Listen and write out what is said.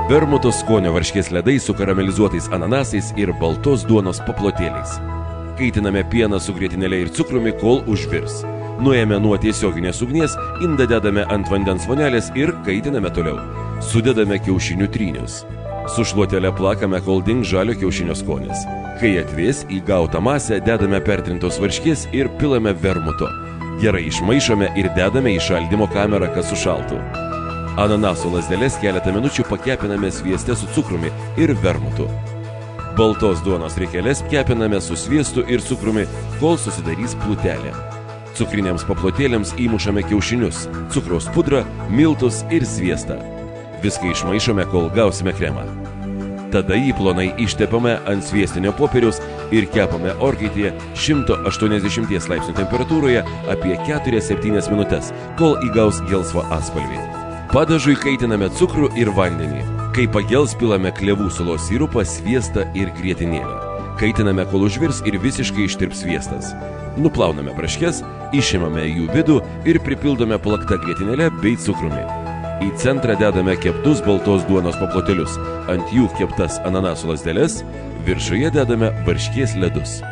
vermuto skonio varškės ledai su karamelizuotais ananasais ir baltos duonos paplotėliais. Kaitiname pieną su grietinėle ir cukrumi, kol užvirs. Nuėjame nuo tiesioginės ugnies, indą dedame ant vandens vonelės ir kaitiname toliau. Sudedame kiaušinių trynius. Su šluotele plakame, kol dings žalio kiaušinio skonis. Kai atvės, į gautą masę dedame pertrintos varškės ir pilame vermuto. Gerai išmaišome ir dedame į šaldymo kamerą, kad sušaltų. Ananaso lazdeles keletą minučių pakepiname svieste su cukrumi ir vermutu. Baltos duonos riekeles kepiname su sviestu ir cukrumi, kol susidarys plutelė. Cukriniams paplotėliams įmušame kiaušinius, cukraus pudrą, miltus ir sviestą. Viską išmaišome, kol gausime kremą. Tada jį plonai ištepame ant sviestinio popieriaus ir kepame orkaitėje 180 laipsnių temperatūroje apie 4-7 minutes, kol įgaus gelsvą atspalvį. Padažui kaitiname cukrų ir vandenį. Kai pagels, pilame klevų sulos sirupą, sviestą ir grietinėlę. Kaitiname, kol užvirs ir visiškai ištirps sviestas. Nuplauname braškes, išimame jų vidų ir pripildome plakta grietinėle bei cukrumi. Į centrą dedame keptus baltos duonos paplotėlius, ant jų keptas ananasų lazdeles, viršuje dedame varškės ledus.